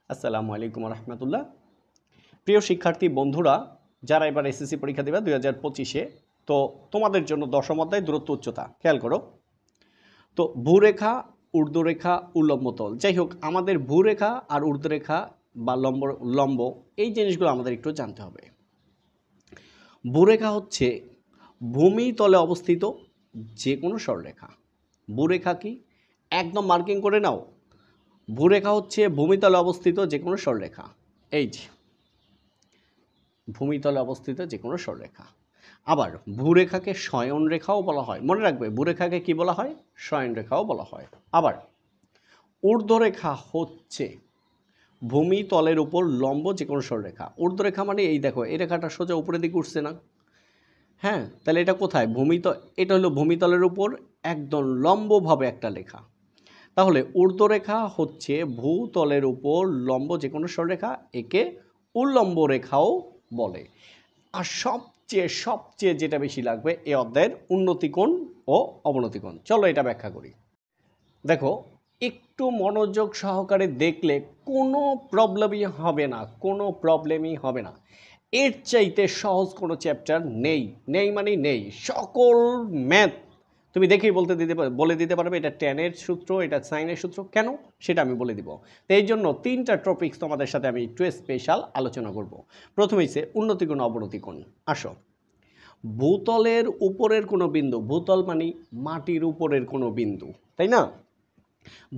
আসসালামু আলাইকুম রহমতুল্লাহ। প্রিয় শিক্ষার্থী বন্ধুরা, যারা এবার এসএসসি পরীক্ষা দেবে 2025-এ, তো তোমাদের জন্য দশম অধ্যায় দূরত্ব উচ্চতা খেয়াল করো। তো ভূরেখা, ঊর্ধ্বরেখা, উল্লম্ব তল, যাই হোক আমাদের ভূরেখা আর ঊর্ধ্বরেখা বা লম্ব এই জিনিসগুলো আমাদের একটু জানতে হবে। ভূরেখা হচ্ছে ভূমি তলে অবস্থিত যে কোনো সরলরেখা। ভূরেখা কি একদম মার্কিং করে নাও। ভূরেখা হচ্ছে ভূমিতলে অবস্থিত যে কোনো সরলরেখা। এই যে ভূমিতলে অবস্থিত যে কোনো সরলরেখা। আবার ভূরেখাকে শয়নরেখাও বলা হয়, মনে রাখবে ভূরেখাকে কি বলা হয়, শয়নরেখাও বলা হয়। আবার ঊর্ধ্বরেখা হচ্ছে ভূমিতলের উপর লম্ব যে কোনো সরলরেখা। ঊর্ধ্বরেখা মানে এই দেখো, এই রেখাটা সোজা উপরের দিকে উঠছে না? হ্যাঁ, তাহলে এটা কোথায়? এটা হলো ভূমিতলের উপর একদম লম্বভাবে একটা রেখা। তাহলে ঊর্ধ্বরেখা হচ্ছে ভূতলের উপর লম্ব যে কোনো সরলরেখা, একে উল্লম্ব রেখাও বলে। আর সবচেয়ে যেটা বেশি লাগবে এ অধ্যায়ের উন্নতিকোণ ও অবনতিকোণ। চলো এটা ব্যাখ্যা করি। দেখো, একটু মনোযোগ সহকারে দেখলে কোনো প্রবলেমই হবে না। এর চাইতে সহজ কোনো চ্যাপ্টার নেই মানে নেই। সকল ম্যাথ তুমি দেখেই বলে দিতে পারবে এটা ট্যানের সূত্র, এটা সাইনের সূত্র। কেন সেটা আমি বলে দিব। তো এই জন্য 3টা টপিকস তোমাদের সাথে আমি একটু স্পেশাল আলোচনা করব। প্রথমেই সে উন্নতিকোণ অবনতিকোণ। আসো, ভূতলের উপরের কোনো বিন্দু, ভূতল মানে মাটির উপরের কোনো বিন্দু, তাই না?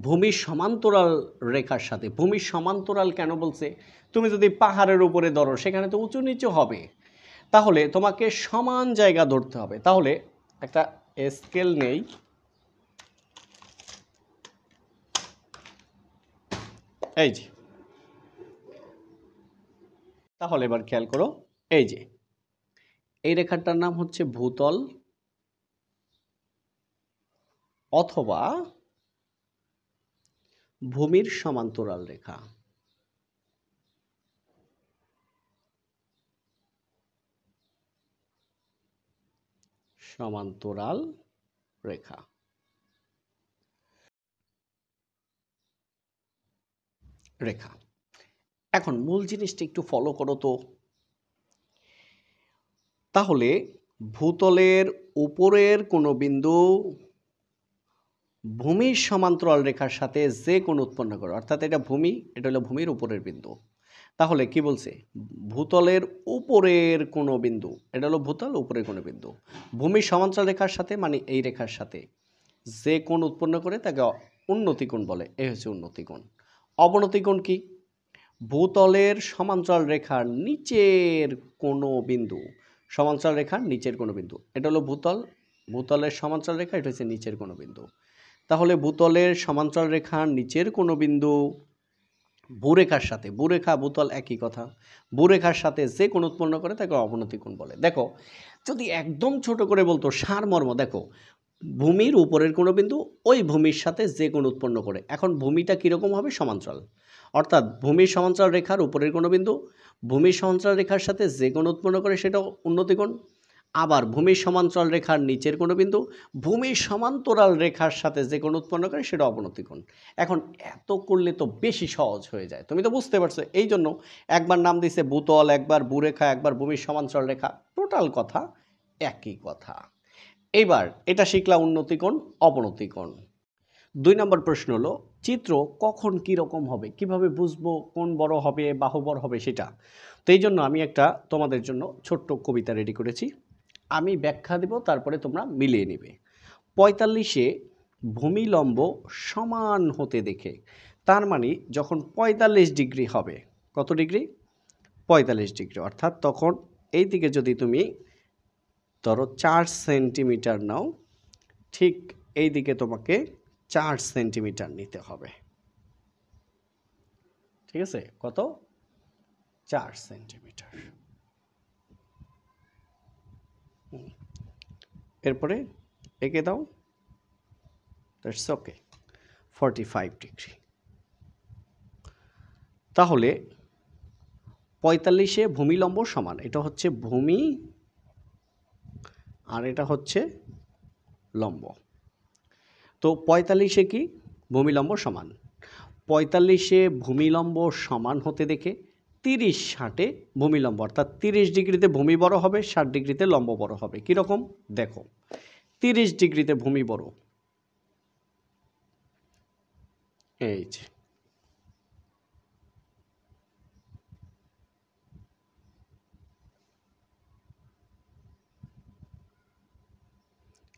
ভূমির সমান্তরাল রেখার সাথে, ভূমির সমান্তরাল কেন বলছে? তুমি যদি পাহাড়ের উপরে ধরো সেখানে তো উঁচু নিচু হবে, তাহলে তোমাকে সমান জায়গা ধরতে হবে। তাহলে একটা স্কেল নেই, এই যে, তাহলে এবার খেয়াল করো, এই যে এই রেখাটার নাম হচ্ছে ভূতল অথবা ভূমির সমান্তরাল রেখা। সমান্তরাল রেখা। রেখা। এখন মূল জিনিসটা একটু ফলো করো তো। তাহলে ভূতলের উপরের কোনো বিন্দু ভূমির সমান্তরাল রেখার সাথে যে কোণ উৎপন্ন করে, অর্থাৎ এটা হলো ভূমির উপরের বিন্দু। তাহলে কি বলছে? ভূতলের উপরের কোনো বিন্দু, এটা হলো ভূতল উপরের কোনো বিন্দু ভূমির সমান্তরাল রেখার সাথে মানে এই রেখার সাথে যে কোণ উৎপন্ন করে তাকে উন্নতিকোণ বলে। এই হচ্ছে উন্নতিকোণ। অবনতিকোণ কি? ভূতলের সমান্তরাল রেখার নিচের কোনো বিন্দু, সমান্তরাল রেখার নিচের কোনো বিন্দু, এটা হলো ভূতলের সমান্তরাল রেখা, এটা হচ্ছে নিচের কোনো বিন্দু। তাহলে ভূতলের সমান্তরাল রেখার নিচের কোনো বিন্দু ভূরেখার সাথে, ভূরেখা ভূতল একই কথা, ভূরেখার সাথে যে কোণ উৎপন্ন করে তাকে অবনতিকোণ বলে। দেখো, যদি একদম ছোট করে বলতো সারমর্ম, দেখো ভূমির উপরের কোনো বিন্দু ওই ভূমির সাথে যে কোণ উৎপন্ন করে। এখন ভূমিটা কীরকম হবে? সমান্তরাল, অর্থাৎ ভূমির সমান্তরাল রেখার উপরের কোনো বিন্দু ভূমির সমান্তরাল রেখার সাথে যে কোণ উৎপন্ন করে সেটা উন্নতিকোণ। আবার ভূমির সমান্তরাল রেখার নিচের কোনো বিন্দু ভূমির সমান্তরাল রেখার সাথে যে কোণ উৎপন্ন করে সেটা অবনতিকোণ। এখন এত করলে তো বেশি সহজ হয়ে যায়, তুমি তো বুঝতে পারছো। এই জন্য একবার নাম দিছে ভূতল, একবার ভূরেখা, একবার ভূমির সমান্তরাল রেখা, টোটাল কথা একই কথা। এইবার এটা শিখলাম উন্নতিকোণ অবনতিকোণ। 2 নম্বর প্রশ্ন হলো, চিত্র কখন কীরকম হবে, কিভাবে বুঝবো কোন বড় হবে বাহু বড় হবে সেটা। তো এই জন্য আমি একটা তোমাদের জন্য ছোট্ট কবিতা রেডি করেছি, আমি ব্যাখ্যা দেব, তারপরে তোমরা মিলিয়ে নেবে। 45-এ ভূমি লম্ব সমান হতে দেখে, তার মানে যখন 45 ডিগ্রি হবে, কত ডিগ্রি? 45 ডিগ্রি, অর্থাৎ তখন এই দিকে যদি তুমি ধরো 4 সেন্টিমিটার নাও, ঠিক এই দিকে তোমাকে 4 সেন্টিমিটার নিতে হবে। ঠিক আছে, কত? 4 সেন্টিমিটার। এরপরে এঁকে দাও, দ্যাটস ওকে, 45 ডিগ্রি। তাহলে 45-এ ভূমি লম্ব সমান, এটা হচ্ছে ভূমি আর এটা হচ্ছে লম্ব। তো 45-এ কি? ভূমি লম্ব সমান। 45-এ ভূমিলম্ব সমান হতে দেখে 30-60-এ ভূমিলম্ব, অর্থাৎ 30 ডিগ্রিতে ভূমি বড় হবে, 60 ডিগ্রিতে লম্ব বড় হবে। কীরকম দেখো, 30 ডিগ্রিতে ভূমি বড়, এই যে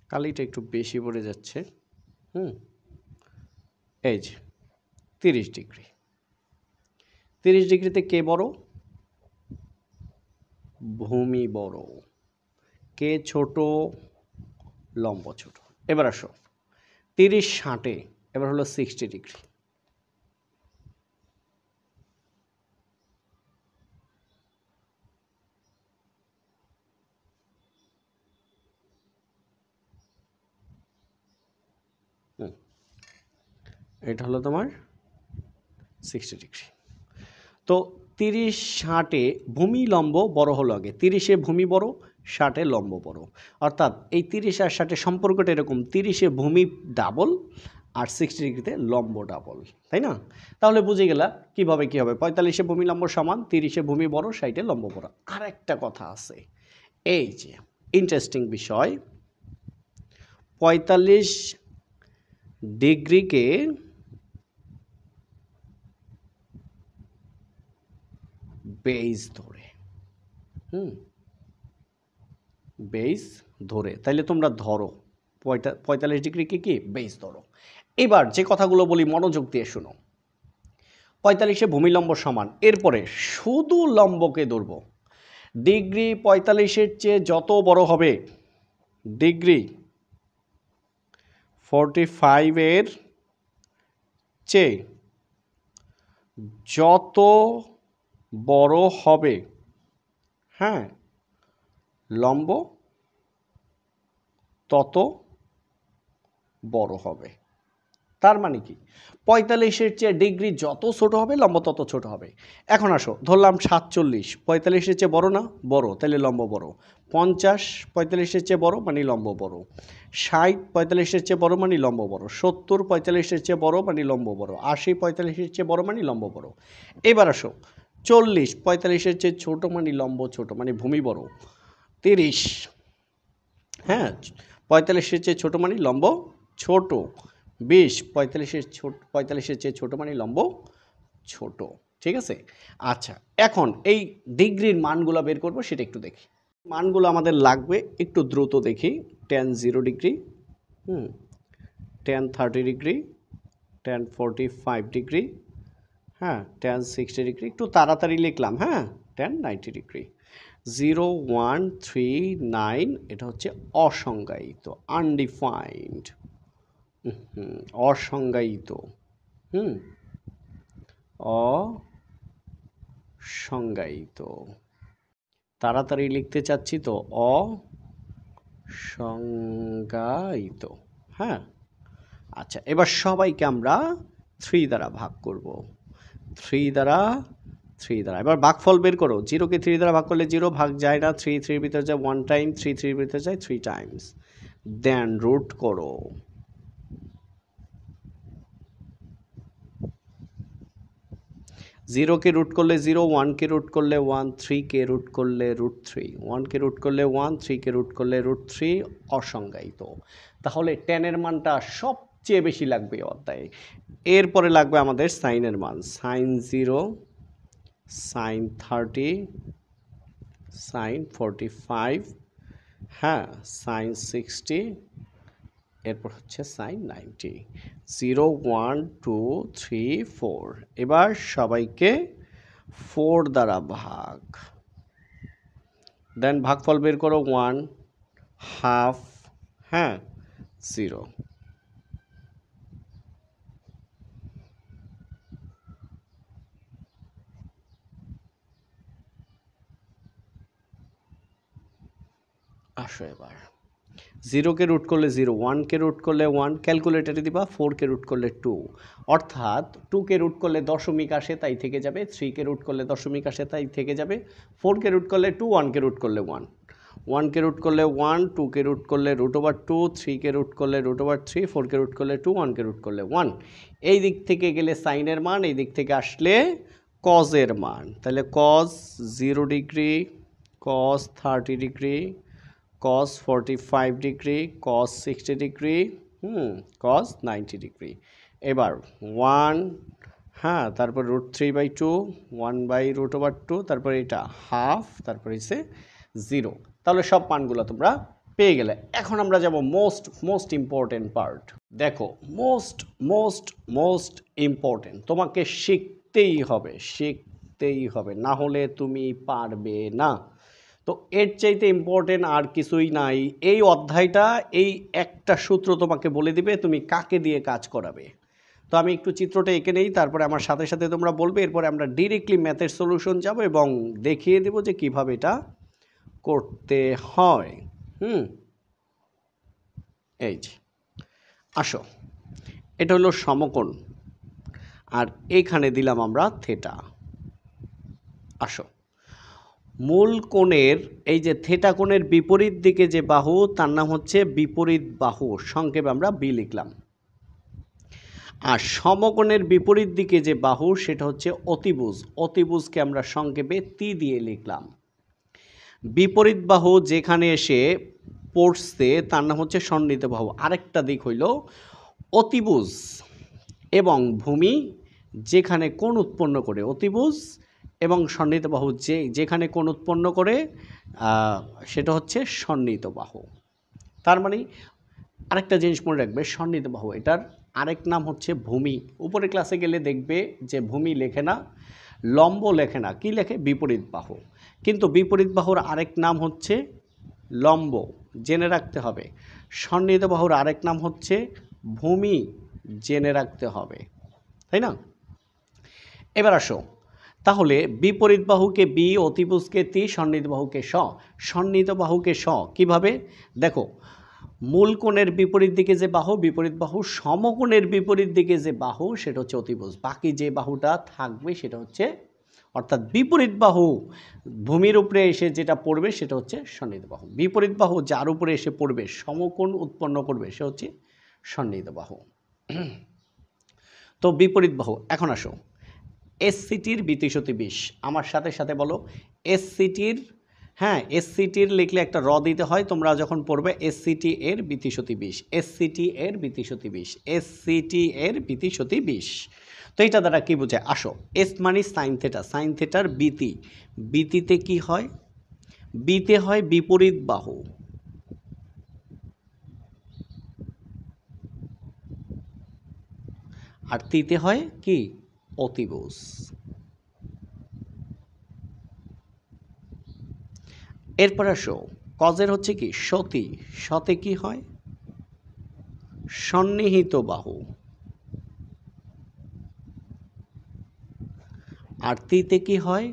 কালিটা একটু বেশি পড়ে যাচ্ছে, এই যে 30 ডিগ্রি, 30 ডিগ্রিতে কে বড়? ভূমি বড়। কে ছোট? লম্ব ছোট। এবার আসো 30-60-এ, এবার হলো 60 ডিগ্রি। এটা হলো তোমার 60 ডিগ্রি। তো 30-60-এ ভূমি লম্ব বড় হলো আগে, 30-এ ভূমি বড়, 60-এ লম্ব বড়। অর্থাৎ এই 30 আর 60-এর সম্পর্কটা এরকম, 30-এ ভূমি ডাবল আর 60 ডিগ্রিতে লম্ব ডাবল, তাই না? তাহলে বুঝে গেলা কীভাবে কী হবে। 45-এ ভূমি লম্ব সমান, 30-এ ভূমি বড়, 60-এ লম্ব বড়। আর একটা কথা আছে, এই যে ইন্টারেস্টিং বিষয়, 45 ডিগ্রিকে বেস ধরে, বেস ধরে, তাইলে তোমরা ধরো 45 ডিগ্রিকে কি বেস ধরো। এবার যে কথাগুলো বলি মনোযোগ দিয়ে শোনো। 45-এ ভূমিলম্ব সমান, এরপরে শুধু লম্বকে ধরব। ডিগ্রি 45-এর চেয়ে যত বড় হবে, ডিগ্রি 45-এর চেয়ে যত বড় হবে, হ্যাঁ, লম্ব তত বড় হবে। তার মানে কি, 45-এর চেয়ে ডিগ্রি যত ছোট হবে লম্ব তত ছোট হবে। এখন আসো, ধরলাম 47, 45-এর চেয়ে বড় না? বড়, তাহলে লম্ব বড়। 50 45-এর চেয়ে বড় মানে লম্ব বড়। 60 45-এর চেয়ে বড় মানে লম্ব বড়। 70 45-এর চেয়ে বড় মানে লম্ব বড়। 80 45-এর চেয়ে বড় মানে লম্ব বড়। এবার আসো 40 45-এর চেয়ে ছোট মানে লম্ব ছোট, মানে ভূমি বড়। 30, হ্যাঁ, 45-এর চেয়ে ছোট মানে লম্ব ছোট। 20 45-এর চেয়ে ছোট মানে লম্ব ছোট। ঠিক আছে? আচ্ছা, এখন এই ডিগ্রির মানগুলো বের করব, সেটা একটু দেখি। মানগুলো আমাদের লাগবে, একটু দ্রুত দেখি। tan 0 degree, tan 30 degree, tan 45 degree, হ্যাঁ, tan 60 ডিগ্রি। একটু তাড়াতাড়ি লিখলাম, হ্যাঁ, tan 90 ডিগ্রি। 0 1 3 9, এটা হচ্ছে অসংজ্ঞায়িত, আনডিফাইন্ড, অসংজ্ঞায়িত, অসংজ্ঞায়িত। তাড়াতাড়ি লিখতে চাচ্ছি তো, অসংজ্ঞায়িত, হ্যাঁ। আচ্ছা, এবার সবাইকে আমরা 3 দ্বারা ভাগ করব, 3 দ্বারা। এবার ভাগফল বের করো। 0-কে 3 দ্বারা ভাগ করলে 0, ভাগ যায় না, 3 3 ভিতরে যায় 1 টাইম, 3 3 ভিতরে যায় 3 টাইমস, দেন রুট করো। 0-কে রুট করলে 0, 1-কে রুট করলে 1, 3-কে রুট করলে √3, 1-কে রুট করলে 1, 3-কে রুট করলে √3, অসংজ্ঞায়িত। তাহলে tan-এর মানটা সবচেয়ে বেশি লাগবে অধ্যায়ে। এরপরে লাগবে আমাদের সাইনের মান, sin 0, sin 30, sin 45, হ্যাঁ, sin 60, এরপর হচ্ছে sin 90। 0 1 2 3 4। এবার সবাইকে 4 দ্বারা ভাগ, দেন ভাগফল বের করো 1 হাফ, হ্যাঁ, 0। আসো এবার 0-কে রুট করলে 0, 1-কে রুট করলে 1, ক্যালকুলেটারে দিবা, 4-কে রুট করলে 2, অর্থাৎ 2-কে রুট করলে দশমিক আসে তাই থেকে যাবে, 3-কে রুট করলে দশমিক আসে তাই থেকে যাবে, 4-কে রুট করলে 2, 1-কে রুট করলে 1, 1 কে রুট করলে 1, 2 কে রুট করলে √2, 3 কে রুট করলে √3, 4 কে রুট করলে 2, 1 কে রুট করলে 1। এই দিক থেকে গেলে সাইনের মান, এই দিক থেকে আসলে কজের মান। তাহলে cos 0 degree, cos 30 degree, cos 45 degree, cos 60 degree, cos 90 degree. এবার 1, হ্যাঁ, তারপর √3/2, 1/√2, তারপর এটা হাফ, তারপর হচ্ছে 0। তাহলে সব মানগুলো তোমরা পেয়ে গেলে। এখন আমরা যাব মোস্ট ইম্পর্টেন্ট পার্ট। দেখো, মোস্ট ইম্পর্টেন্ট, তোমাকে শিখতেই হবে, না হলে তুমি পারবে না। তো এর চাইতে ইম্পর্টেন্ট আর কিছুই নাই। এই অধ্যায়টা, এই একটা সূত্র তোমাকে বলে দিবে তুমি কাকে দিয়ে কাজ করাবে। তো আমি একটু চিত্রটা এঁকে নেই, তারপরে আমার সাথে সাথে তোমরা বলবে, এরপরে আমরা ডিরেক্টলি ম্যাথের সলিউশন যাব এবং দেখিয়ে দেব যে কিভাবে এটা করতে হয়। এই যে আসো, এটা হলো সমকোণ, আর এইখানে দিলাম আমরা থেটা। আসো, মূল কোণের এই যে থেটা কোণের বিপরীত দিকে যে বাহু, তার নাম হচ্ছে বিপরীত বাহু, সংক্ষেপে আমরা বি লিখলাম। আর সমকোণের বিপরীত দিকে যে বাহু, সেটা হচ্ছে অতিভুজ, অতিভুজকে আমরা সংক্ষেপে তি দিয়ে লিখলাম। বিপরীত বাহু যেখানে এসে পড়ছে তার নাম হচ্ছে সন্নিহিত বাহু। আরেকটা দিক হইল অতিভুজ এবং ভূমি যেখানে কোণ উৎপন্ন করে, অতিভুজ এবং সন্নিহিত বাহু যেখানে কোণ উৎপন্ন করে, সেটা হচ্ছে সন্নিহিত বাহু। তার মানে আরেকটা জিনিস মনে রাখবে, সন্নিহিত বাহু এটার আরেক নাম হচ্ছে ভূমি। উপরে ক্লাসে গেলে দেখবে যে ভূমি লেখে না, লম্ব লেখে না, কি লেখে? বিপরীত বাহু। কিন্তু বিপরীত বাহুর আরেক নাম হচ্ছে লম্ব, জেনে রাখতে হবে। সন্নিহিত বাহুর আরেক নাম হচ্ছে ভূমি, জেনে রাখতে হবে, তাই না? এবার আসো, তাহলে বিপরীত বাহুকে বি, অতিভুজকে তি, সন্নিহিত বাহুকে স। সন্নিহিত বাহুকে স কিভাবে? দেখো, মূল কোণের বিপরীত দিকে যে বাহু, বিপরীত বাহু, সমকোণের বিপরীত দিকে যে বাহু, সেটা হচ্ছে অতিভুজ। বাকি যে বাহুটা থাকবে সেটা হচ্ছে, অর্থাৎ বিপরীত বাহু ভূমির উপরে এসে যেটা পড়বে সেটা হচ্ছে সন্নিহিত বাহু। বিপরীত বাহু যার উপরে এসে পড়বে, সমকোণ উৎপন্ন করবে, সে হচ্ছে সন্নিহিত বাহু। তো বিপরীত বাহু। এখন আসো, এসসিটির বিতিশতি 20। আমার সাথে সাথে বলো, এসসিটির, হ্যাঁ, এসসিটির লিখলে একটা র দিতে হয়, তোমরা যখন পড়বে এসসিটি এর বিতিশতি 20, এসসিটি এর বিতিশতি 20, এসসিটি এর বিতিশতি 20। তো এইটা দ্বারা কি বোঝায়? আসো, এস মানে সাইন থেটা, সাইন থেটার বিতি, বিতিতে কি হয়? বিতে হয় বিপরীত বাহু, আর তিতে হয় কি? অতিভুজ। এরপর আসো, কজের হচ্ছে কি? সতি, সতে কি হয়? সন্নিহিত বাহু, আর তিতে কি হয়?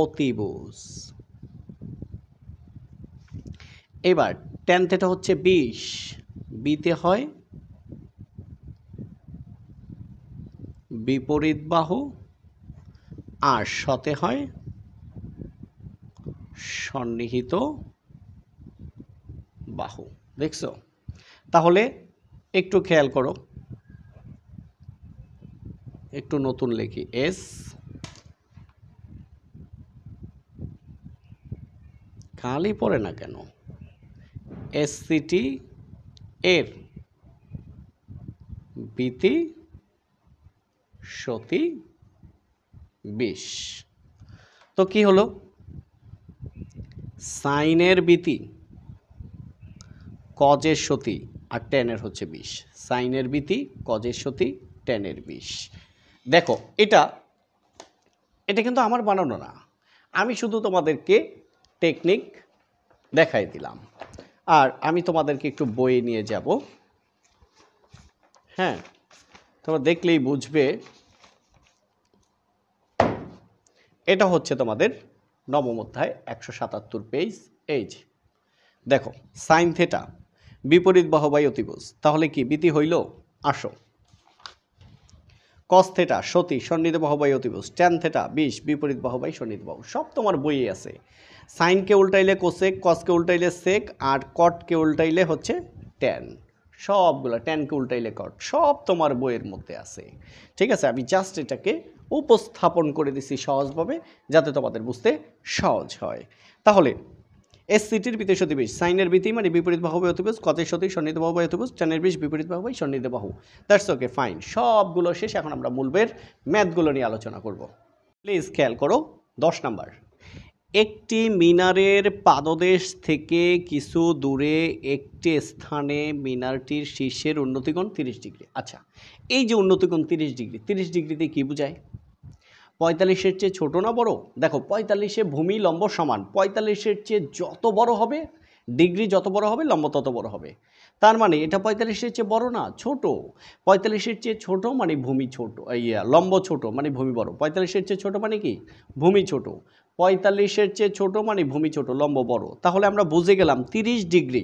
অতিভুজ। এবার ট্যান থেটা হচ্ছে 20, বিতে হয় বিপরীত বাহু, আর সতে হয় সন্নিহিত বাহু। দেখছো? তাহলে একটু খেয়াল করো, একটু নতুন লিখি, এস খালি পড়ে না কেন, এসসিটি এর বিতি সতি 20। তো কি হলো? সাইনের বিতি, কজের সতি, আর ট্যানের হচ্ছে 20। সাইনের বিতি, কজের সতি, ট্যানের 20। দেখো, এটা কিন্তু আমার বানানো না, আমি শুধু তোমাদেরকে টেকনিক দেখাই দিলাম। আর আমি তোমাদেরকে একটু বই নিয়ে যাব, হ্যাঁ, তোমরা দেখলেই বুঝবে। এটা হচ্ছে তোমাদের নবম অধ্যায় 177 পেজ। এই যে দেখো, সাইন থেটা বিপরীত বাহু বাই অতিভুজ, তাহলে কি বিতি হইল? আসো, কস থেটা সতী সন্নিহিত বাহু বাই অতিভুজ, ট্যান থেটা 20 বিপরীত বাহু বাই সন্নিহিত বাহু, সব তোমার বইয়ে আছে। সাইনকে উল্টাইলে কোসেক, কসকে উল্টাইলে সেক, আর কটকে উল্টাইলে হচ্ছে ট্যান, সবগুলো ট্যানকে উল্টাইলে কট, সব তোমার বইয়ের মধ্যে আছে। ঠিক আছে, আমি জাস্ট এটাকে উপস্থাপন করে দিছি সহজভাবে যাতে তোমাদের বুঝতে সহজ হয়। তাহলে এসসিটির বিতে সতী 20, সাইনের বিতি মানে বিপরীত বাহু বাই অতিভুজ, কতের সতী সন্নিহিত বাহু বাই অতিভুজ, ট্যানের 20 বিপরীত বাহু বাই সন্নিহিত বাহু। দ্যাটস ওকে, ফাইন, সবগুলো শেষ। এখন আমরা মূলবের ম্যাথগুলো নিয়ে আলোচনা করব। প্লিজ খেয়াল করো 10 নাম্বার, একটি মিনারের পাদদেশ থেকে কিছু দূরে একটি স্থানে মিনারটির শীর্ষের উন্নতিকোণ 30 ডিগ্রি। আচ্ছা, এই যে উন্নতিকোণ 30 ডিগ্রি, 30 ডিগ্রিতে কী বোঝায়? 45-এর চেয়ে ছোটো না বড়? দেখো 45-এ ভূমি লম্ব সমান, 45-এর চেয়ে যত বড় হবে ডিগ্রি, যত বড় হবে লম্ব তত বড় হবে। তার মানে এটা 45-এর চেয়ে বড় না, ছোট। 45-এর চেয়ে ছোট মানে ভূমি ছোট, লম্ব ছোট মানে ভূমি বড়। 45-এর চেয়ে ছোট মানে কি? ভূমি ছোট। 45-এর চেয়ে ছোট মানে ভূমি ছোট, লম্ব বড়। তাহলে আমরা বুঝে গেলাম 30 ডিগ্রি,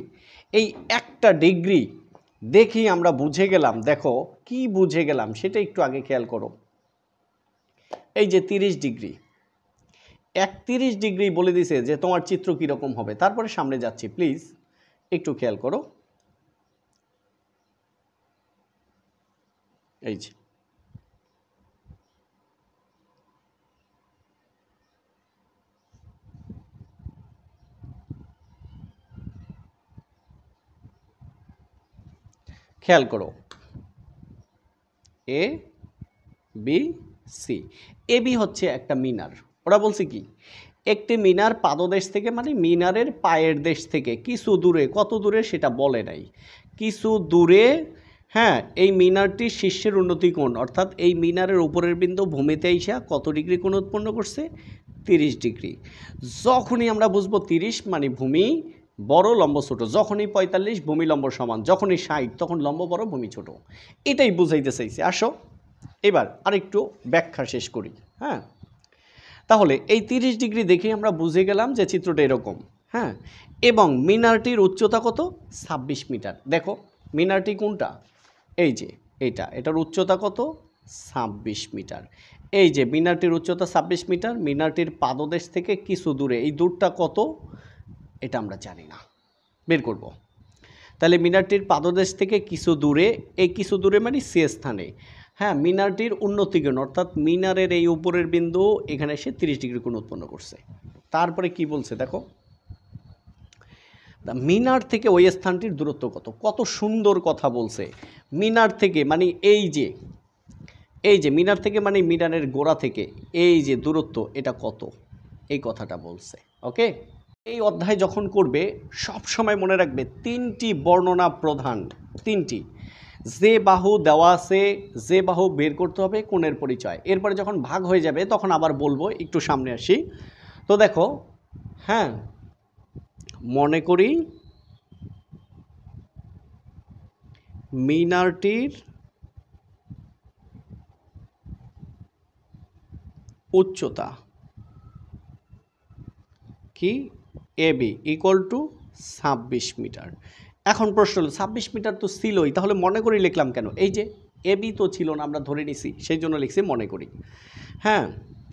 এই একটা ডিগ্রি দেখি আমরা বুঝে গেলাম। দেখো কি বুঝে গেলাম সেটা একটু আগে খেয়াল করো। এই যে 30 ডিগ্রি, 31 ডিগ্রি বলে দিছে যে তোমার চিত্র কীরকম হবে। তারপরে সামনে যাচ্ছি, প্লিজ একটু খেয়াল করো। এই যে খেয়াল করো, A B C. A B হচ্ছে একটা মিনার। ওরা বলছে কি, একটি মিনার পাদদেশ থেকে মানে মিনারের পায়ের দেশ থেকে কিছু দূরে, কত দূরে সেটা বলে নাই, কিছু দূরে। হ্যাঁ, এই মিনারটির শীর্ষের উন্নতি কোণ, অর্থাৎ এই মিনারের উপরের বিন্দু ভূমিতে এসে কত ডিগ্রি কোণ উৎপন্ন করছে? 30 ডিগ্রি। যখনই আমরা বুঝবো 30 মানে ভূমি বড় লম্ব ছোট, যখনই 45 ভূমি লম্ব সমান, যখনই 60 তখন লম্ব বড় ভূমি ছোট। এটাই বুঝাইতে চাইছে। আসো এবার আরেকটু ব্যাখ্যা শেষ করি। হ্যাঁ, তাহলে এই 30 ডিগ্রি দেখেই আমরা বুঝে গেলাম যে চিত্রটা এরকম। হ্যাঁ, এবং মিনারটির উচ্চতা কত? 26 মিটার। দেখো মিনারটি কোনটা? এই যে এটা, এটার উচ্চতা কত? 26 মিটার। এই যে মিনারটির উচ্চতা 26 মিটার, মিনারটির পাদদেশ থেকে কিছু দূরে, এই দূরটা কত এটা আমরা জানি না, বের করব। তাহলে মিনারটির পাদদেশ থেকে কিছু দূরে, এই কিছু দূরে মানে সে স্থানে। হ্যাঁ, মিনারটির উন্নতিকোণ অর্থাৎ মিনারের এই উপরের বিন্দু এখানে এসে 30 ডিগ্রি কোণ উৎপন্ন করছে। তারপরে কি বলছে দেখো, মিনার থেকে ওই স্থানটির দূরত্ব কত? কত সুন্দর কথা বলছে। মিনার থেকে মানে এই যে মিনার থেকে মানে মিনারের গোড়া থেকে এই যে দূরত্ব, এটা কত, এই কথাটা বলছে। ওকে, এই অধ্যায় যখন করবে সব সময় মনে রাখবে তিনটি বর্ণনা প্রধান, তিনটি। যে বাহু দেওয়া আছে, যে বাহু বের করতে হবে, কোণের পরিচয়। এরপরে যখন ভাগ হয়ে যাবে তখন আবার বলবো, একটু সামনে আসি। তো দেখো, হ্যাঁ, মনে করি মিনারটির উচ্চতা কি? AB equal to 26 metre. এখন প্রশ্ন হলো 26 মিটার তো ছিলই, তাহলে মনে করি লিখলাম কেন? এই যে এবি তো ছিল না, আমরা ধরে নিছি, সেই জন্য লিখছি মনে করি। হ্যাঁ,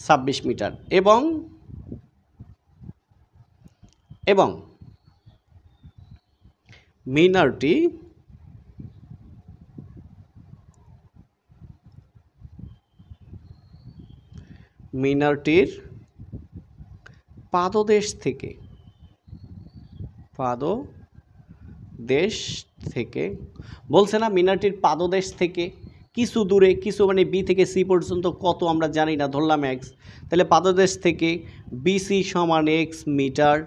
26 মিটার এবং মিনারটির পাদদেশ থেকে বলছে না, মিনারটির পাদদেশ থেকে কিছু দূরে, কিছু মানে বি থেকে সি পর্যন্ত কত আমরা জানি না, ধরলাম এক্স। তাহলে পাদদেশ থেকে বিসি সমান এক্স মিটার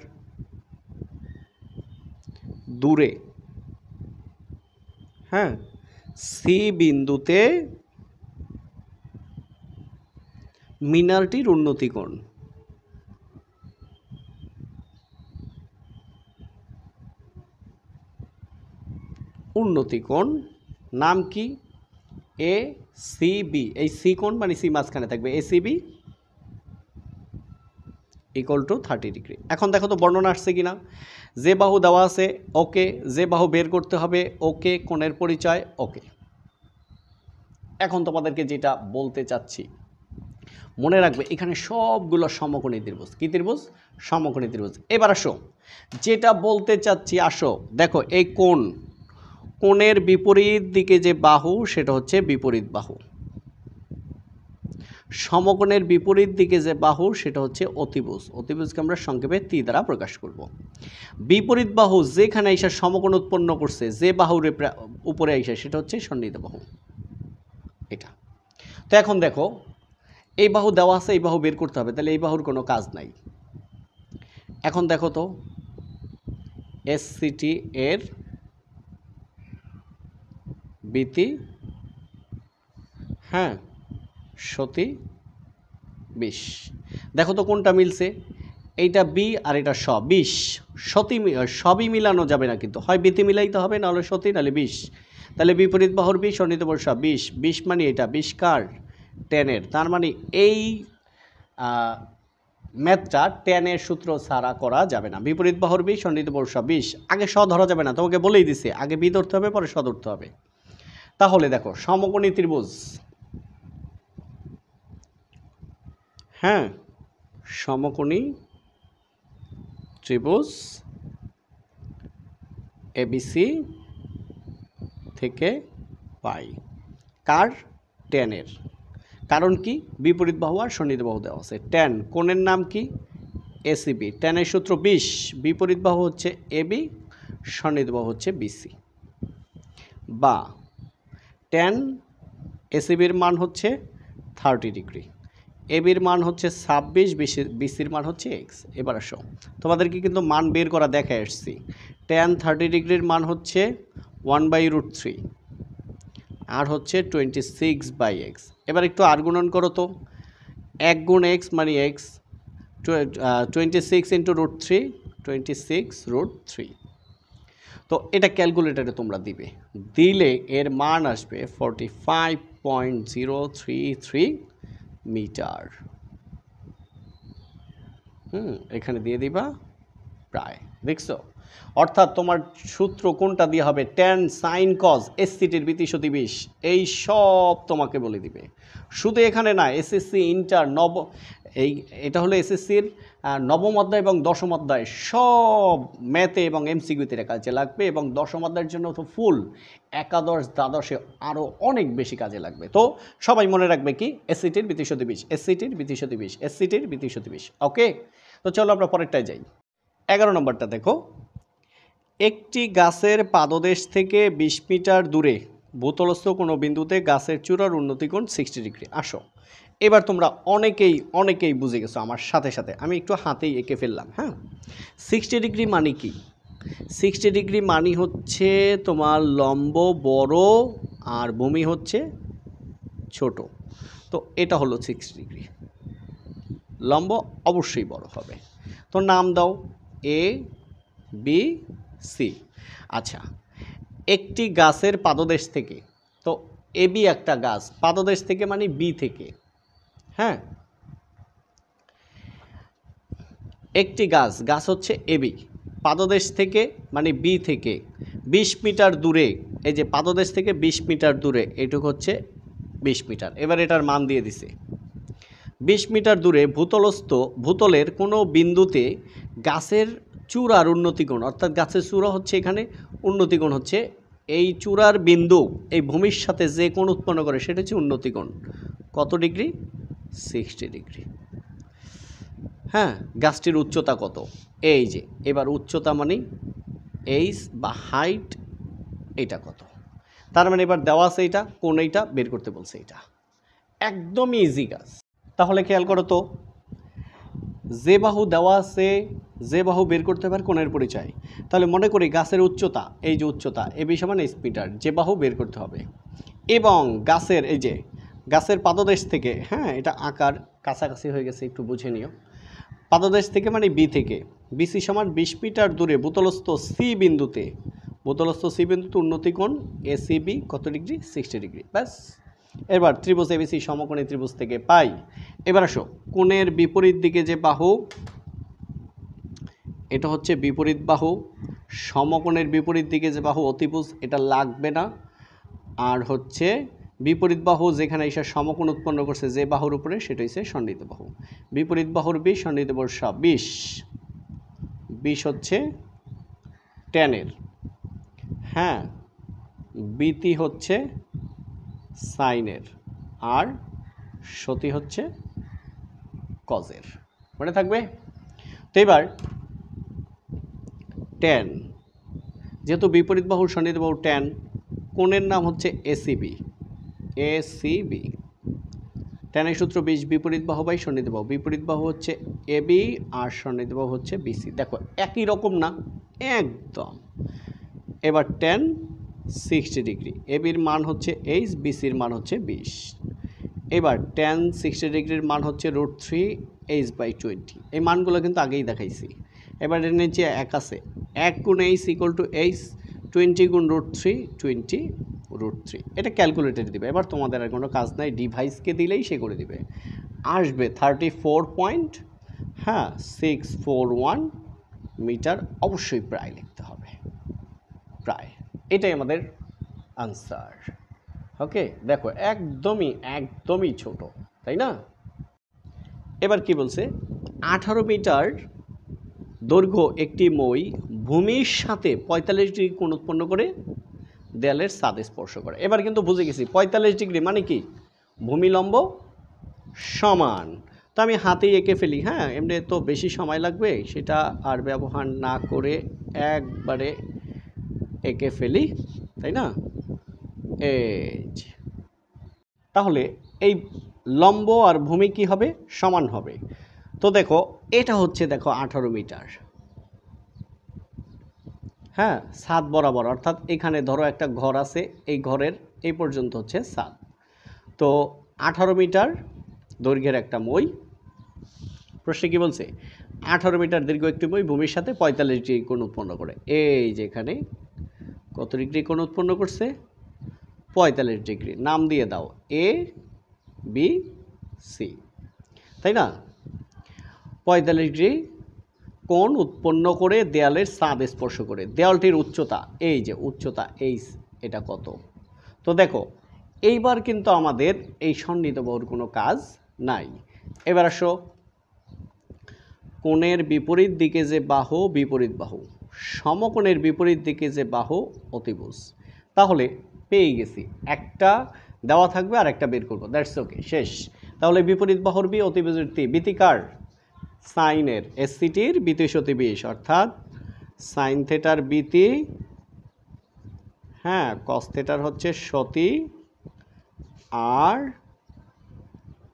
দূরে, হ্যাঁ, সি বিন্দুতে মিনারটির উন্নতিকোণ। নাম কি? A C B. এই সি কোণ মানে সি মাঝখানে থাকবে, A C B equal to 30 degree. এখন দেখো তো বর্ণনা আসছে কিনা। যে বাহু দেওয়া আছে ওকে, যে বাহু বের করতে হবে ওকে, কোণের পরিচয় ওকে। এখন তোমাদেরকে যেটা বলতে চাচ্ছি, মনে রাখবে এখানে সবগুলো সমকোণী ত্রিভুজ। কি ত্রিভুজ? সমকোণী ত্রিভুজ। এবার আসো, যেটা বলতে চাচ্ছি, আসো দেখো, এই কোণের বিপরীত দিকে যে বাহু সেটা হচ্ছে বিপরীত বাহু, সমকোণের বিপরীত দিকে যে বাহু সেটা হচ্ছে অতিভুজ। অতিভুজকে আমরা সংক্ষেপে তি দ্বারা প্রকাশ করব। বিপরীত বাহু যেখানে এসে সমকোণ উৎপন্ন করছে, যে বাহুর উপরে এসে, সেটা হচ্ছে সন্নিহিত বাহু। এটা তো এখন দেখো, এই বাহু দেওয়া আছে, এই বাহু বের করতে হবে, তাহলে এই বাহুর কোনো কাজ নাই। এখন দেখো তো, এসসিটি এর বিতি, হ্যাঁ, সতি 20। দেখো তো কোনটা মিলছে, এইটা বি আর এটা 20। সতি সবই মিলানো যাবে না, কিন্তু হয় বিতি মিলাইতে হবে, নাহলে সতি, নাহলে 20। তাহলে বিপরীত বাহুর 20, সন্নিহিত বাহুর 20। 20 মানে এটা 20 কার? 10-এর। তার মানে এই ম্যাথটা 10-এর সূত্র ছাড়া করা যাবে না। বিপরীত বাহুর 20, সন্নিহিত বাহুর 20। আগে স ধরা যাবে না, তোমাকে বলেই দিছে, আগে বি ধরতে হবে, পরে স ধরতে হবে। তাহলে দেখো, সমকোণী ত্রিভুজ, হ্যাঁ, সমকোণী ত্রিভুজ এবিসি থেকে পাই কার? 10-এর। কারণ কি? বিপরীত বাহু আর সন্নিহিত বাহু দেওয়া আছে। 10 কোণের নাম কি? এসিবি। 10-এর সূত্র 20, বিপরীত বাহু হচ্ছে এবি, সন্নিহিত বাহু হচ্ছে বিসি। বা 10 এসিবির মান হচ্ছে 30 ডিগ্রি, এবির মান হচ্ছে 26, বিসির মান হচ্ছে এক্স। এবার আসো, তোমাদেরকে কিন্তু মান বের করা দেখায় আসছি। tan 30 ডিগ্রির মান হচ্ছে 1/√3 আর হচ্ছে 26/x। এবার একটু আর গুণন করো তো, 1 গুণ x মানে x, 26 × √3, 26√3। তো এটা ক্যালকুলেটারে তোমরা দিলে এর মান আসবে 45.033 মিটার। এখানে দিয়ে দিবা প্রায়, দেখছো? অর্থাৎ তোমার সূত্র কোনটা দিয়ে হবে? tan sin cos এসসিটির বিতি সতি 20, এই সব তোমাকে বলে দিবে। শুধু এখানে না, এসএসসি ইন্টার এটা হলো এসএসসির নবম অধ্যায় এবং দশম অধ্যায়, সব ম্যাথে এবং এমসিকিউতে কাজে লাগবে, এবং দশম অধ্যায়ের জন্য তো ফুল, একাদশ দ্বাদশে আরও অনেক বেশি কাজে লাগবে। তো সবাই মনে রাখবে কি? এসসিটির বিতি সতি 20, এসসিটির বিতি সতি 20, এসসিটির বিতি সতি 20। ওকে, তো চলো আমরা পরেরটায় যাই। 11 নম্বরটা দেখো, একটি গাছের পাদদেশ থেকে 20 মিটার দূরে ভূতলস্থ কোনো বিন্দুতে গাছের চূড়ার উন্নতিকোণ 60 ডিগ্রি। আসো, এবার তোমরা অনেকেই বুঝে গেছো আমার সাথে সাথে, আমি একটু হাতেই এঁকে ফেললাম। হ্যাঁ, 60 ডিগ্রি মানে কি? 60 ডিগ্রি মানে হচ্ছে তোমার লম্ব বড় আর ভূমি হচ্ছে ছোট। তো এটা হলো 60 ডিগ্রি, লম্ব অবশ্যই বড় হবে। তো নাম দাও এ বি সি। আচ্ছা, একটি গাছের পাদদেশ থেকে, তো এ বি একটা গাছ, পাদদেশ থেকে মানে বি থেকে, হ্যাঁ, একটি গাছ হচ্ছে এ বি, পাদদেশ থেকে মানে বি থেকে 20 মিটার দূরে, এই যে পাদদেশ থেকে 20 মিটার দূরে, এটুকু হচ্ছে 20 মিটার। এবার এটার মান দিয়ে দিছে। 20 মিটার দূরে ভূতলের কোনো বিন্দুতে গাছের চূড়ার উন্নতিকোণ, অর্থাৎ গাছের চূড়া হচ্ছে এখানে, উন্নতিকোণ হচ্ছে এই চূড়ার বিন্দু এই ভূমির সাথে যে কোণ উৎপন্ন করে সেটা হচ্ছে উন্নতিকোণ। কত ডিগ্রি? 60 ডিগ্রি। হ্যাঁ, গাছটির উচ্চতা কত? এই যে, এবার উচ্চতা মানে এইচ বা হাইট, এটা কত? তার মানে এবার দেওয়া আছে এইটা, কোন এইটা বের করতে বলছে, এটা একদমই ইজি কাজ। তাহলে খেয়াল করো তো, যে বাহু দেওয়া আছে, যে বাহু বের করতে পারে কোণের পরিচয়। তাহলে মনে করি গাছের উচ্চতা, এই যে উচ্চতা এ বি সমান h মিটার, যে বাহু বের করতে হবে, এবং গাছের এই যে গাছের পাদদেশ থেকে, হ্যাঁ, এটা আকার কাছাকাছি হয়ে গেছে, একটু বুঝে নিও। পাদদেশ থেকে মানে বি থেকে, বিসি সমান 20 মিটার দূরে ভূতলস্থ সি বিন্দুতে, উন্নতিকোণ এসিবি কত ডিগ্রি? 60 ডিগ্রি। ব্যাস, এবার ত্রিভুজ এবিসি সমকোণী ত্রিভুজ থেকে পাই। এবার আসো, কোণের বিপরীত দিকে যে বাহু, এটা হচ্ছে বিপরীত বাহু, সমকোণের বিপরীত দিকে যে বাহু অতিভুজ, এটা লাগবে না। আর হচ্ছে বিপরীত বাহু যেখানে এসে সমকোণ উৎপন্ন করছে যে বাহুর উপরে সেটা হচ্ছে সন্নিহিত বাহু। বিপরীত বাহুর 20, সন্নিহিত বাহুর 20, 20 হচ্ছে ট্যানের, হ্যাঁ, বিতি হচ্ছে সাইনের, আর সতি হচ্ছে কজের। মনে থাকবে? তো এবার ট্যান, যেহেতু বিপরীত বাহুর সন্নিহিত বাহু ট্যান, কোণের নাম হচ্ছে এসিবি। এসিবি ট্যানের সূত্র 20, বিপরীত বাহু বাই সন্নিহিত বাহু। বিপরীত বাহু হচ্ছে এবি আর সন্নিহিত বাহু হচ্ছে বিসি। দেখো একই রকম না, একদম। এবার ট্যান 60 ডিগ্রি, এবির মান হচ্ছে এইচ, বিসির মান হচ্ছে 20। এবার ট্যান 60 ডিগ্রির মান হচ্ছে √3h/20। এই মানগুলো কিন্তু আগেই দেখাইছি। এবার এর নিচে 1 আছে, 1 গুণ এইচ ইকুয়াল টু এইচ, 20 গুণ √3, 20 √3। এটা ক্যালকুলেটরে দিবে। এবার তোমাদের আর কোনো কাজ নাই, ডিভাইসকে দিলেই সে করে দিবে। আসবে 34.641 মিটার। অবশ্যই প্রায় লিখতে হবে, প্রায়। এটাই আমাদের আনসার। ওকে, দেখো একদমই ছোট, তাই না? এবার কি বলছে, 18 মিটার দৈর্ঘ্য একটি মই ভূমির সাথে 45 ডিগ্রি কোণ উৎপন্ন করে দেয়ালের ছাদ স্পর্শ করে। এবার কিন্তু বুঝে গেছি 45 ডিগ্রি মানে কি, ভূমি লম্ব সমান। তো আমি হাতেই এঁকে ফেলি, হ্যাঁ, এমনি তো বেশি সময় লাগবে, সেটা আর ব্যবহার না করে একবারে এঁকে ফেলি, তাই না? তাহলে এই লম্ব আর ভূমি কি হবে, সমান হবে। তো দেখো এটা হচ্ছে, দেখো 18 মিটার, হ্যাঁ, ছাদ বরাবর, অর্থাৎ এখানে ধরো একটা ঘর আছে, এই ঘরের এই পর্যন্ত হচ্ছে ছাদ। তো 18 মিটার দৈর্ঘ্যের একটা মই। প্রশ্নে কি বলছে, 18 মিটার দীর্ঘ একটি মই ভূমির সাথে 45 ডিগ্রি কোণ উৎপন্ন করে। এই যে এখানে কত ডিগ্রি কোণ উৎপন্ন করছে, 45 ডিগ্রি। নাম দিয়ে দাও এ বি সি, তাই না? 45 ডিগ্রি কোণ উৎপন্ন করে দেয়ালের ছাদ স্পর্শ করে। দেয়ালটির উচ্চতা, এই যে উচ্চতা এইচ, এটা কত? তো দেখো এইবার কিন্তু আমাদের এই সন্নিহিত বাহুর কোনো কাজ নাই। এবার আসো, কোণের বিপরীত দিকে যে বাহু বিপরীত বাহু, সমকোণের বিপরীত দিকে যে বাহু অতিভুজ। তাহলে পেয়ে গেছি, একটা দেওয়া থাকবে আর একটা বের করবো, দ্যাটস ওকে, শেষ। তাহলে বিপরীত বাহুর বি, অতিভুজের তি, বিতিকার সাইনের, এসসিটির বিতি সতি 20, অর্থাৎ সাইন থেটার বিতি, হ্যাঁ, কস থেটার হচ্ছে সতি, আর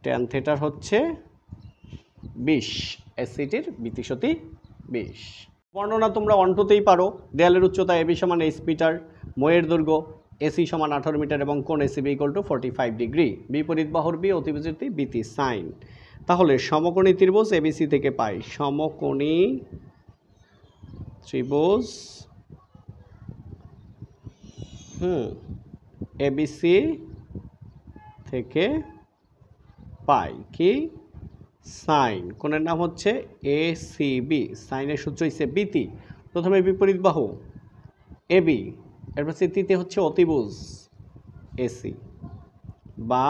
ট্যান থেটার হচ্ছে 20। এসসিটির বিতি সতি 20। বর্ণনা তোমরা অন্টতেই পারো। দেয়ালের উচ্চতা এবি সমান এইচ মিটার, ময়ের দৈর্ঘ্য এসি সমান 18 মিটার এবং কোণ এসিবি ইকুয়াল টু 45 ডিগ্রি। বিপরীত বাহুর বি, অতিভুজের তি, বিতি সাইন। তাহলে সমকোণী ত্রিভুজ এবিসি থেকে পাই, সমকোণী ত্রিভুজ এবিসি থেকে পাই কি, সাইন। কোণের নাম হচ্ছে এসিবি, সাইনের সূত্র হচ্ছে বিতি। প্রথমে বিপরীত বাহু এবি, এরপর তৃতীয় হচ্ছে অতিভুজ এসি বা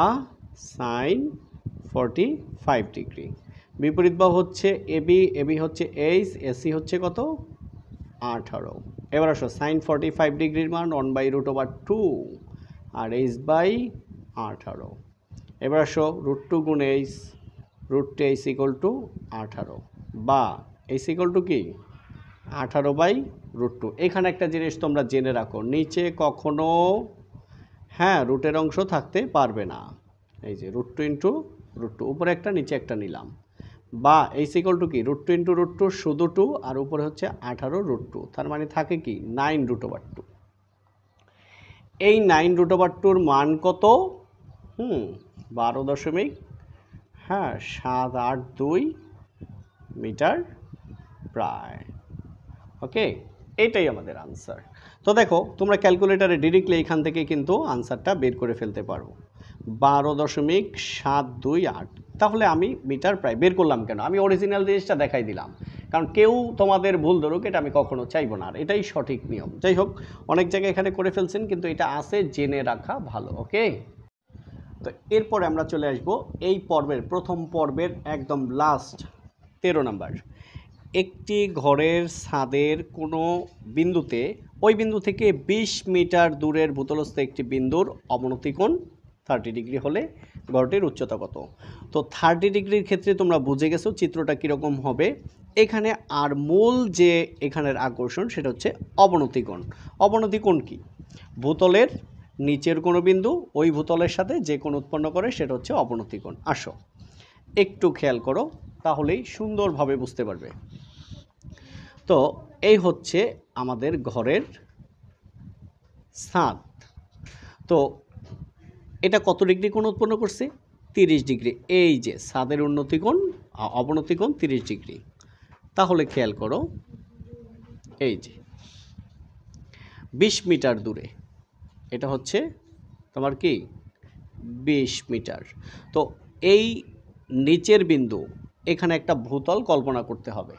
সাইন 45 ডিগ্রি। বিপরীত বাহু হচ্ছে এবি, এবি হচ্ছে এইচ, এসি হচ্ছে কত, 18। এবার আসো, সাইন 45 ডিগ্রির মান 1/√2 আর এইচ বাই 18। এবার আসো, √2 গুণ এইচ, √2h ইকুয়াল টু 18, বা এইচ ইকুয়াল টু কি 18/√2। এখানে একটা জিনিস তোমরা জেনে রাখো, নিচে কখনো, হ্যাঁ, রুটের অংশ থাকতে পারবে না। এই যে √2 ইন্টু √2, উপরে একটা নিচে একটা নিলাম, বা এইচ ইকুয়াল টু কি √2 ইন্টু √2 শুধু 2, আর উপরে হচ্ছে 18√2, তার মানে থাকে কি 9√2। এই 9√2 মান কত, 12.782 মিটার প্রায়। ওকে, এইটাই আমাদের আনসার। তো দেখো তোমরা ক্যালকুলেটারে ডিরেক্টলি এখান থেকে কিন্তু আনসারটা বের করে ফেলতে পারো, 12.728। তাহলে আমি মিটার প্রায় বের করলাম কেন, আমি অরিজিনাল জিনিসটা দেখাই দিলাম, কারণ কেউ তোমাদের ভুল ধরুক, এটা আমি কখনো চাইবো না, আর এটাই সঠিক নিয়ম। যাই হোক, অনেক জায়গায় এখানে করে ফেলছেন, কিন্তু এটা আছে, জেনে রাখা ভালো। ওকে। তো এরপরে আমরা চলে আসব এই পর্বের প্রথম পর্বের একদম লাস্ট 13 নাম্বার। একটি ঘরের ছাদের কোনো বিন্দুতে ওই বিন্দু থেকে 20 মিটার দূরের ভূতলস্থ একটি বিন্দুর অবনতি কোণ 30 ডিগ্রি হলে ঘরটির উচ্চতা কত? তো 30 ডিগ্রির ক্ষেত্রে তোমরা বুঝে গেছো চিত্রটা কীরকম হবে। এখানে আর মূল যে এখানের আকর্ষণ সেটা হচ্ছে অবনতি কোণ। অবনতি কোণ কি? ভূতলের নিচের কোনো বিন্দু ওই ভূতলের সাথে যে কোণ উৎপন্ন করে সেটা হচ্ছে অবনতি কোণ। আসো একটু খেয়াল করো, তাহলেই সুন্দরভাবে বুঝতে পারবে। তো এই হচ্ছে আমাদের ঘরের ছাদ। তো এটা কত ডিগ্রি কোণ উৎপন্ন করছে? 30 ডিগ্রি। এই যে ছাদের উন্নতি কোণ অবনতি কোণ 30 ডিগ্রি। তাহলে খেয়াল করো, এই যে 20 মিটার দূরে, এটা হচ্ছে তোমার কি 20 মিটার। তো এই নিচের বিন্দু, এখানে একটা ভূতল কল্পনা করতে হবে।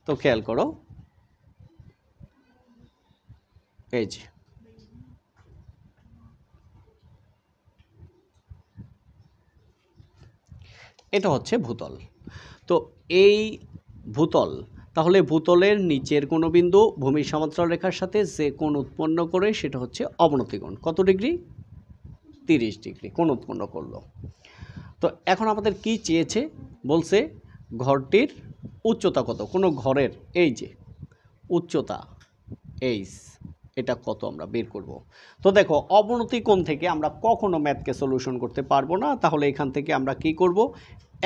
তো খেয়াল করো, এই যে এটা হচ্ছে ভূতল। তো এই ভূতল, তাহলে ভূতলের নিচের কোনো বিন্দু ভূমির সমান্তরাল রেখার সাথে যে কোণ উৎপন্ন করে সেটা হচ্ছে অবনতি কোণ। কত ডিগ্রি? 30 ডিগ্রি কোণ উৎপন্ন করলো। তো এখন আমাদের কি চেয়েছে? বলছে ঘরটির উচ্চতা কত। কোনো ঘরের এই যে উচ্চতা এইচ, এটা কত আমরা বের করব। তো দেখো, অবনতি কোণ থেকে আমরা কখনো ম্যাথকে সলিউশন করতে পারবো না। তাহলে এখান থেকে আমরা কি করব?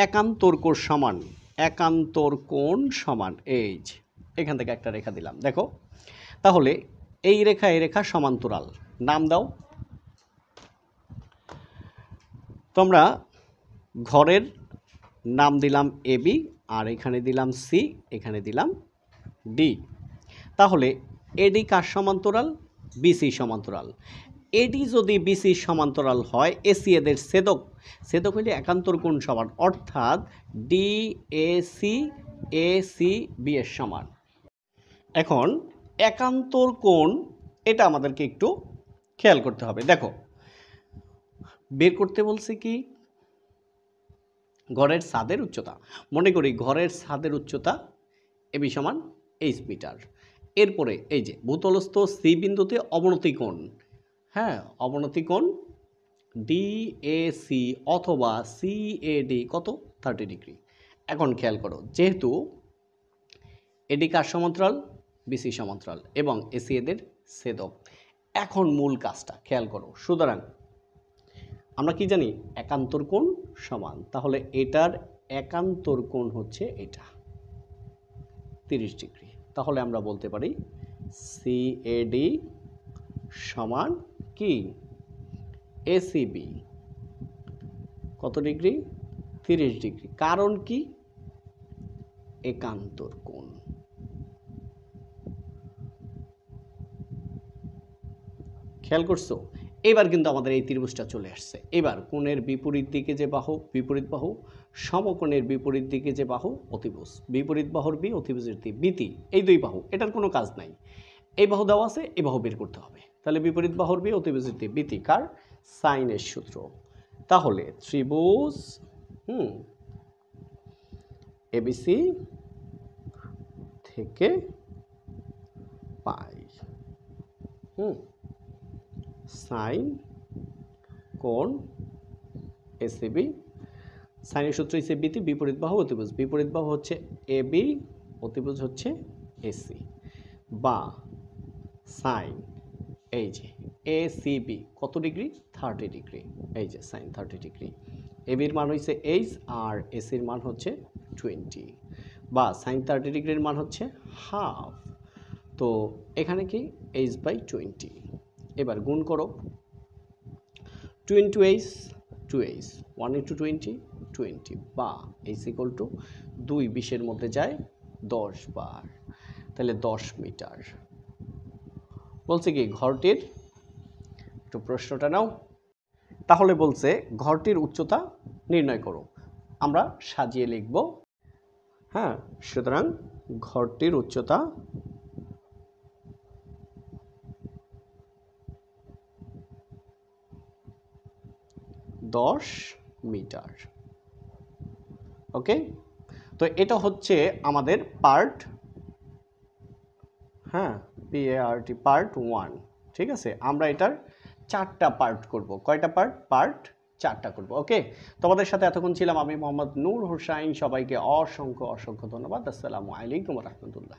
একান্তর কোণ সমান, একান্তর কোণ সমান এইচ, এখান থেকে একটা রেখা দিলাম। দেখো, তাহলে এই রেখা এই রেখা সমান্তরাল, নাম দাও তোমরা। ঘরের নাম দিলাম এবি, আর এখানে দিলাম সি, এখানে দিলাম ডি। তাহলে এডি কার সমান্তরাল? বিসি সমান্তরাল। এডি যদি বিসি সমান্তরাল হয়, এসি এদের ছেদক, ছেদক হইলে একান্তর কোণ সমান, অর্থাৎ ডি এসি এসি বি এর সমান। এখন একান্তর কোণ, এটা আমাদেরকে একটু খেয়াল করতে হবে। দেখো, বের করতে বলছে কি? ঘরের ছাদের উচ্চতা। মনে করি ঘরের ছাদের উচ্চতা এবি সমান এইচ মিটার। এরপরে এই যে ভূতলস্থ সি বিন্দুতে অবনতি কোণ, হ্যাঁ অবনতি কোণ ডিএসি অথবা সিএডি কত? 30 ডিগ্রি। এখন খেয়াল করো, যেহেতু এডি কার সমান্তরাল? বিসি সমান্তরাল, এবং এসি এদের ছেদক। এখন মূল কাজটা খেয়াল করো। সুতরাং আমরা কি জানি? একান্তর কোণ সমান। তাহলে এটার একান্তর কোণ হচ্ছে এটা 30 ডিগ্রি। তাহলে আমরা বলতে পারি সিএডি সমান কি? এসিবি কত ডিগ্রি? 30 ডিগ্রি। কারণ কি? একান্তর কোণ। খেয়াল করছো? এবার কিন্তু আমাদের এই ত্রিভুজটা চলে আসছে। এবার কোণের বিপরীত দিকে যে বাহু, বিপরীত বাহু, সমকোণের বিপরীত দিকে যে বাহু অতিভুজ, বিপরীত বাহুর বি, অতিভুজের দি, বিতি, এই দুই বাহু, এটার কোনো কাজ নাই। এই বাহু দেওয়া আছে, এই বাহু বের করতে হবে। তাহলে বিপরীত বাহুর বি, অতিভুজের দি, বিতি কার? সাইনের সূত্র। তাহলে ত্রিভুজ এবিসি থেকে পাই সাইন কোণ এসিবি, সাইনের সূত্র হিসেবে বিতি, বিপরীত বাহু অতিভুজ, বিপরীত বাহু হচ্ছে এবি, অতিভুজ হচ্ছে এসি, বা সাইন এই যে এসিবি কত ডিগ্রি? 30 ডিগ্রি। এই যে সাইন 30 ডিগ্রি। এবির মান হচ্ছে এইচ, আর এসির মান হচ্ছে 20, বা সাইন 30 ডিগ্রির মান হচ্ছে হাফ। তো এখানে কি? H by 20। এবার গুণ করো, 2 ইন্টু এইচ 2h, 1 ইন্টু 20 20, বা এইচ ইকুয়াল টু 2 20-এর মধ্যে যায় 10 বার, তাহলে 10 মিটার। বলছে কি ঘরটির, একটু প্রশ্নটা নাও। তাহলে বলছে ঘরটির উচ্চতা নির্ণয় করো। আমরা সাজিয়ে লিখব। হ্যাঁ, সুতরাং ঘরটির উচ্চতা 10 মিটার। ওকে, তো এটা হচ্ছে আমাদের পার্ট, হ্যাঁ, PART পার্ট 1। ঠিক আছে, আমরা এটার 4টা পার্ট করব। কয়টা পার্ট? পার্ট 4টা করব। ওকে, তোমাদের সাথে এতক্ষণ ছিলাম আমি মোহাম্মদ নূর হোসাইন। সবাইকে অসংখ্য অসংখ্য ধন্যবাদ। আসসালামু আলাইকুম রহমতুল্লাহ।